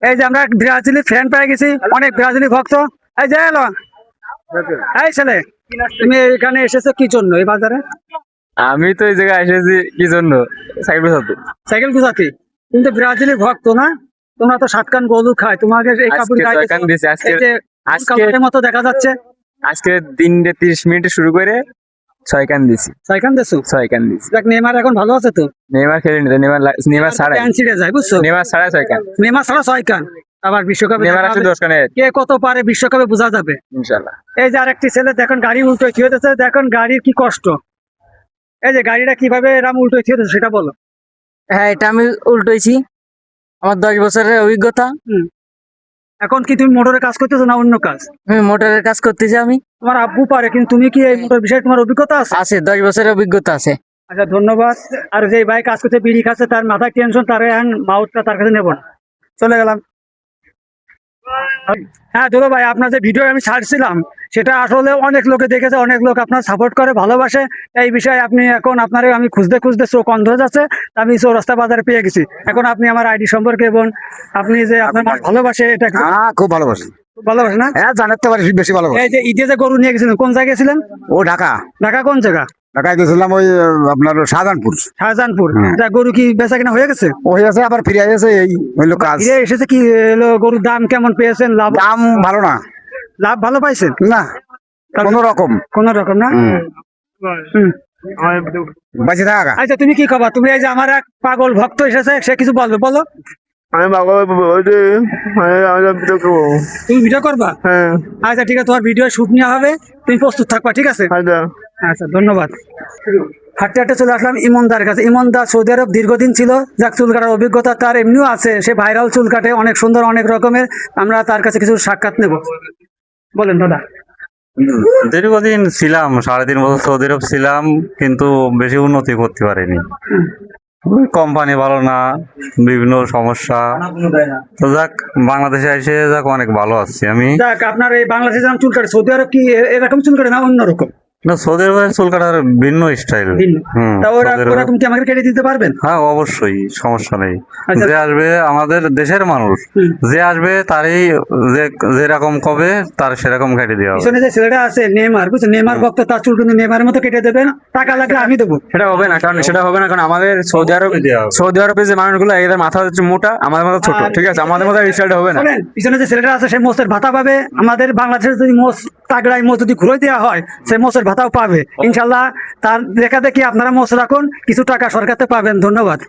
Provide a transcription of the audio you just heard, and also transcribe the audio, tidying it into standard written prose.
এই যে আমরা ব্রাজিলি ফ্যান পেয়ে গেছি, অনেক ব্রাজিলি ভক্ত। এই যে এলো, এই ছেলে, তুমি এখানে এসেছো কি জন্য এই বাজারে? আমি তো এই জায়গায় এসেছি কি জন্য? সাইকেল চালাতে। সাইকেল গুছাতে। কিন্তু ব্রাজিলি ভক্ত না, তোমরা তো সাতকান গরু খায়, তোমাকে এই কাপড় আজকে গায়ে ছয়কান দিছি, আজকে আজকে কাপড়ের মতো দেখা যাচ্ছে। আজকে 3:30 শুরু করে 6 কান দিছি। ছয়কান দেছো? 6 কান দিছি। দেখ নেইমার এখন ভালো আছে তো? নেইমার খেলে নিতে, নেইমার ছাড়াই। প্যান্ট ছিঁড়ে যায় বুঝছো? নেইমার ছাড়াই 6 কান। নেইমার ছাড়া ছয়কান। আবার বিশ্বকাপে নেইমার দেখা আছে হবে। 10 কানে কে কত পারে বিশ্বকাপে বোঝা যাবে ইনশাআল্লাহ। এই যে আরেকটি ছেলে দেখুন গাড়ি উল্টো থিয়েছে, দেখুন গাড়ির কি কষ্ট। এই যে গাড়িটা কিভাবে এরম উল্টো থিয়েছে সেটা বলো। হ্যাঁ, এটা আমি উল্টোইছি। আমার 10 বছরের অভিজ্ঞতা। এখন কি তুমি মোটরের কাজ করতেছো না অন্য কাজ? আমি মোটরের কাজ করতেছি। আমি তোমার আব্বু পারে, কিন্তু তুমি কি এই মোটর বিষয়ে তোমার অভিজ্ঞতা আছে? আছে, 10 বছরের অভিজ্ঞতা আছে। আচ্ছা ধন্যবাদ। আর যে ভাই কাজ করতে বিড়ি খাচ্ছে, তার মাথায় টেনশন, তার এখন মাউথটা তার কাছে নেব না। চলে গেলাম। হ্যাঁ দুলো ভাই, আপনার যে ভিডিও আমি ছাড়ছিলাম সেটা আসলে অনেক লোকে দেখেছে, অনেক লোক আপনার সাপোর্ট করে, ভালোবাসে। এই বিষয়ে আপনি এখন আপনার আমি খুঁজতে খুঁজতে চোখ অন্ধ হয়ে যাচ্ছে, আমি চৌরাস্তা বাজারে পেয়ে গেছি। এখন আপনি আমার আইডি সম্পর্কে এবং আপনি যে আপনার ভালোবাসে এটা খুব ভালোবাসি। খুব ভালোবাসে না? হ্যাঁ, জানাতে পারি বেশি ভালোবাসি। এই যে ঈদে যে গরু নিয়ে গেছিলেন কোন জায়গায় ছিলেন? ও ঢাকা। ঢাকা কোন জায়গা? ঢাকায় গেছিলাম ওই আপনার শাহজাহানপুর। শাহজাহানপুর। হুম। যা গরু কি বেচা কিনা হয়ে গেছে? ওই আছে আবার ফিরে আসে, এই হইলো কাজ। ফিরে এসেছে কি হলো? গরুর দাম কেমন পেয়েছেন? লাভ দাম ভালো না, লাভ ভালো পাইছেন? না কোনো রকম। কোন রকম না? হুম। হুম। বাঁচে থাকা। আচ্ছা তুমি কি খবর? তুমি এই যে আমার এক পাগল ভক্ত এসেছে, সে কিছু বলবে, বলো। আমি বাবা তুমি ভিডিও করবা? হ্যাঁ। আচ্ছা ঠিক আছে, তোমার ভিডিও শুট নেওয়া হবে, তুমি প্রস্তুত থাকবা, ঠিক আছে? আচ্ছা ধন্যবাদ। হাঁটতে হাঁটতে চলে আসলাম ইমনদার কাছে। ইমনদার সৌদি আরব দীর্ঘদিন ছিল, যাক চুল কাটার অভিজ্ঞতা তার এমনিও আছে, সে ভাইরাল চুল কাটে, অনেক সুন্দর, অনেক রকমের। আমরা তার কাছে কিছু সাক্ষাৎ নেব। বলেন দাদা। দীর্ঘদিন ছিলাম, 3.5 বছর সৌদি আরব ছিলাম, কিন্তু বেশি উন্নতি করতে পারিনি। ওই কোম্পানি ভালো না, বিভিন্ন সমস্যা। তো যাক, বাংলাদেশে এসে যাক অনেক ভালো আছি আমি। যাক, আপনার এই বাংলাদেশে যেমন চুল কাটে, সৌদি আরব কি এরকম চুল কাটে না অন্যরকম? না, সৌদি আরবের চুল কাটার ভিন্ন স্টাইল। তা ওরকম কি আমাকে কেটে দিতে পারবেন? হ্যাঁ অবশ্যই, সমস্যা নেই। আচ্ছা। যে আসবে আমাদের দেশের মানুষ, যে আসবে তারই যেরকম কবে তার সেরকম কেটে দেওয়া হবে। পিছনে যে ছেলেটা আছে নেইমার, বুঝছেন, নেইমার ভক্ত, তার চুল কিন্তু নেইমারের মতো কেটে দেবেন, টাকা লাগলে আমি দেবো। সেটা হবে না, কারণ আমাদের সৌদি আরবে যে মানুষগুলো এদের মাথা হচ্ছে মোটা, আমাদের মাথা ছোট, ঠিক আছে? আমাদের মাথা রিসাল্ট হবে না। শোনেন, পিছনে যে ছেলেটা আছে সে মোষের ভাতা পাবে। আমাদের বাংলাদেশে যদি মোষ তাগড়াই মোষ যদি ঘুরে দেওয়া হয়, সে মোষের ভাতাও পাবে ইনশাল্লাহ। তার দেখা দেখি আপনারা মোষ রাখুন, কিছু টাকা সরকার থেকে পাবেন। ধন্যবাদ।